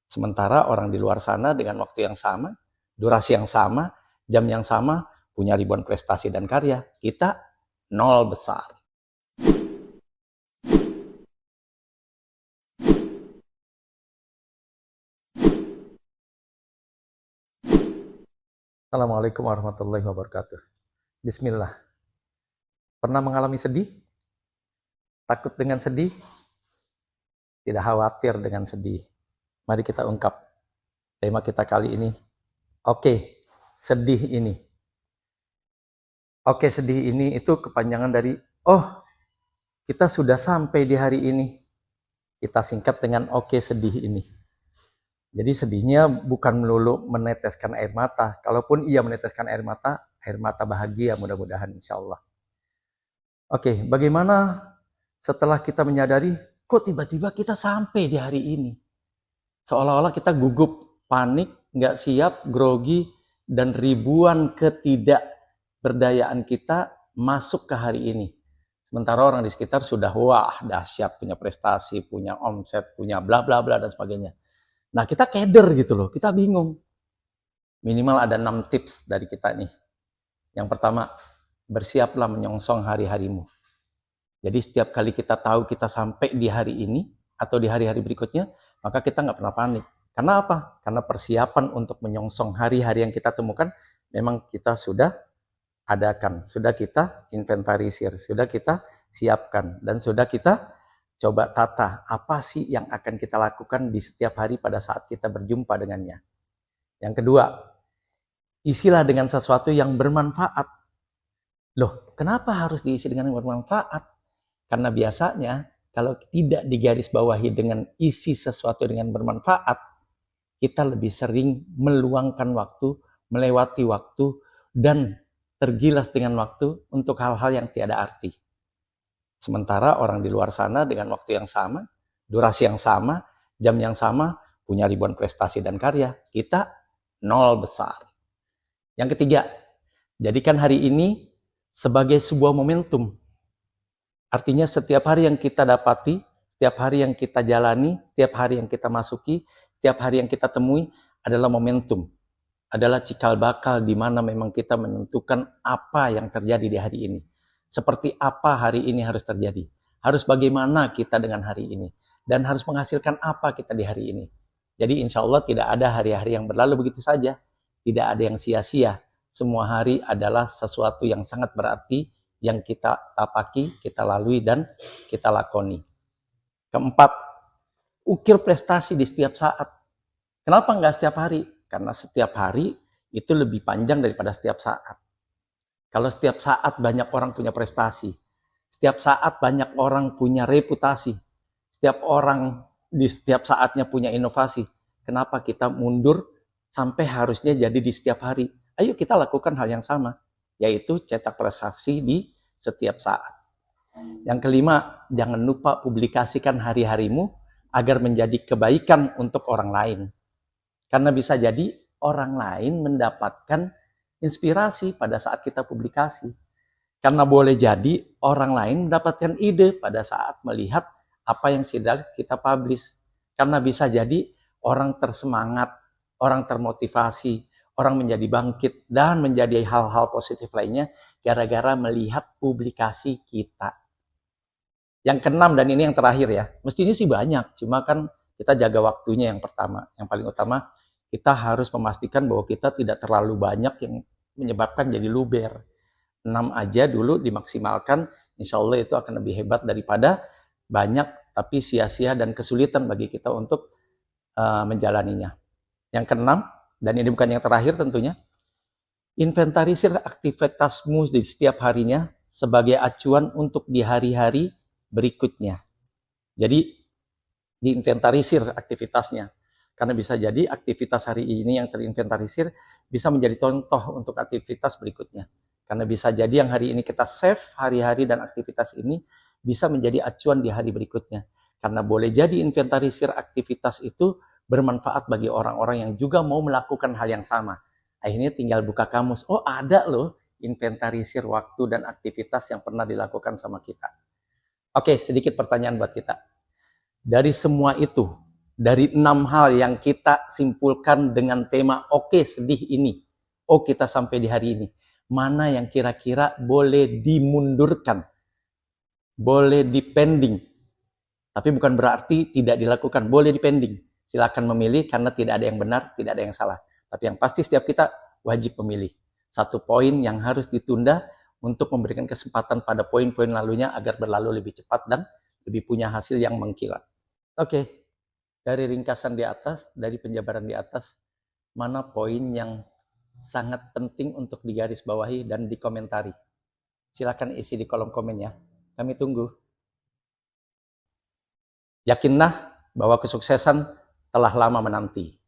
Sementara orang di luar sana dengan waktu yang sama, durasi yang sama, jam yang sama, punya ribuan prestasi dan karya. Kita nol besar. Assalamualaikum warahmatullahi wabarakatuh. Bismillah. Pernah mengalami sedih? Takut dengan sedih? Tidak khawatir dengan sedih. Mari kita ungkap tema kita kali ini. Oke, sedih ini. Oke, sedih ini itu kepanjangan dari, oh, kita sudah sampai di hari ini. Kita singkat dengan oke sedih ini. Jadi sedihnya bukan melulu meneteskan air mata. Kalaupun ia meneteskan air mata bahagia mudah-mudahan insya Allah. Oke, bagaimana setelah kita menyadari, kok tiba-tiba kita sampai di hari ini? Seolah-olah kita gugup, panik, nggak siap, grogi, dan ribuan ketidakberdayaan kita masuk ke hari ini. Sementara orang di sekitar sudah wah dahsyat, punya prestasi, punya omset, punya bla bla bla dan sebagainya. Nah kita keder gitu loh, kita bingung. Minimal ada 6 tips dari kita nih. Yang pertama, bersiaplah menyongsong hari-harimu. Jadi setiap kali kita tahu kita sampai di hari ini atau di hari-hari berikutnya, maka kita nggak pernah panik. Karena apa? Karena persiapan untuk menyongsong hari-hari yang kita temukan, memang kita sudah adakan, sudah kita inventarisir, sudah kita siapkan, dan sudah kita coba tata apa sih yang akan kita lakukan di setiap hari pada saat kita berjumpa dengannya. Yang kedua, isilah dengan sesuatu yang bermanfaat. Loh, kenapa harus diisi dengan yang bermanfaat? Karena biasanya kalau tidak digarisbawahi dengan isi sesuatu dengan bermanfaat, kita lebih sering meluangkan waktu, melewati waktu, dan tergilas dengan waktu untuk hal-hal yang tiada arti. Sementara orang di luar sana dengan waktu yang sama, durasi yang sama, jam yang sama, punya ribuan prestasi dan karya. Kita nol besar. Yang ketiga, jadikan hari ini sebagai sebuah momentum. Artinya setiap hari yang kita dapati, setiap hari yang kita jalani, setiap hari yang kita masuki, setiap hari yang kita temui adalah momentum. Adalah cikal bakal di mana memang kita menentukan apa yang terjadi di hari ini. Seperti apa hari ini harus terjadi. Harus bagaimana kita dengan hari ini. Dan harus menghasilkan apa kita di hari ini. Jadi insya Allah tidak ada hari-hari yang berlalu begitu saja. Tidak ada yang sia-sia. Semua hari adalah sesuatu yang sangat berarti yang kita tapaki, kita lalui, dan kita lakoni. Keempat, ukir prestasi di setiap saat. Kenapa nggak setiap hari? Karena setiap hari itu lebih panjang daripada setiap saat. Kalau setiap saat banyak orang punya prestasi, setiap saat banyak orang punya reputasi, setiap orang di setiap saatnya punya inovasi, kenapa kita mundur sampai harusnya jadi di setiap hari? Ayo kita lakukan hal yang sama, yaitu cetak prestasi di setiap saat. Yang kelima, jangan lupa publikasikan hari-harimu agar menjadi kebaikan untuk orang lain. Karena bisa jadi orang lain mendapatkan inspirasi pada saat kita publikasi. Karena boleh jadi orang lain mendapatkan ide pada saat melihat apa yang sudah kita publish. Karena bisa jadi orang tersemangat, orang termotivasi, orang menjadi bangkit, dan menjadi hal-hal positif lainnya gara-gara melihat publikasi kita. Yang keenam, dan ini yang terakhir ya, mestinya sih banyak, cuma kan kita jaga waktunya yang pertama. Yang paling utama, kita harus memastikan bahwa kita tidak terlalu banyak yang menyebabkan jadi luber. 6 aja dulu dimaksimalkan, insya Allah itu akan lebih hebat daripada banyak tapi sia-sia dan kesulitan bagi kita untuk menjalaninya. Yang keenam, dan ini bukan yang terakhir tentunya, inventarisir aktivitasmu di setiap harinya sebagai acuan untuk di hari-hari berikutnya. Jadi diinventarisir aktivitasnya. Karena bisa jadi aktivitas hari ini yang terinventarisir bisa menjadi contoh untuk aktivitas berikutnya. Karena bisa jadi yang hari ini kita save hari-hari dan aktivitas ini bisa menjadi acuan di hari berikutnya. Karena boleh jadi inventarisir aktivitas itu bermanfaat bagi orang-orang yang juga mau melakukan hal yang sama. Akhirnya tinggal buka kamus. Oh ada loh inventarisir waktu dan aktivitas yang pernah dilakukan sama kita. Oke, sedikit pertanyaan buat kita. Dari semua itu, dari 6 hal yang kita simpulkan dengan tema oke sedih ini, oh kita sampai di hari ini, mana yang kira-kira boleh dimundurkan, boleh dipending, tapi bukan berarti tidak dilakukan, boleh dipending. Silakan memilih karena tidak ada yang benar, tidak ada yang salah. Tapi yang pasti setiap kita wajib memilih. Satu poin yang harus ditunda untuk memberikan kesempatan pada poin-poin lalunya agar berlalu lebih cepat dan lebih punya hasil yang mengkilat. Oke, dari ringkasan di atas, dari penjabaran di atas, mana poin yang sangat penting untuk digarisbawahi dan dikomentari? Silakan isi di kolom komen ya. Kami tunggu. Yakinlah bahwa kesuksesan telah lama menanti.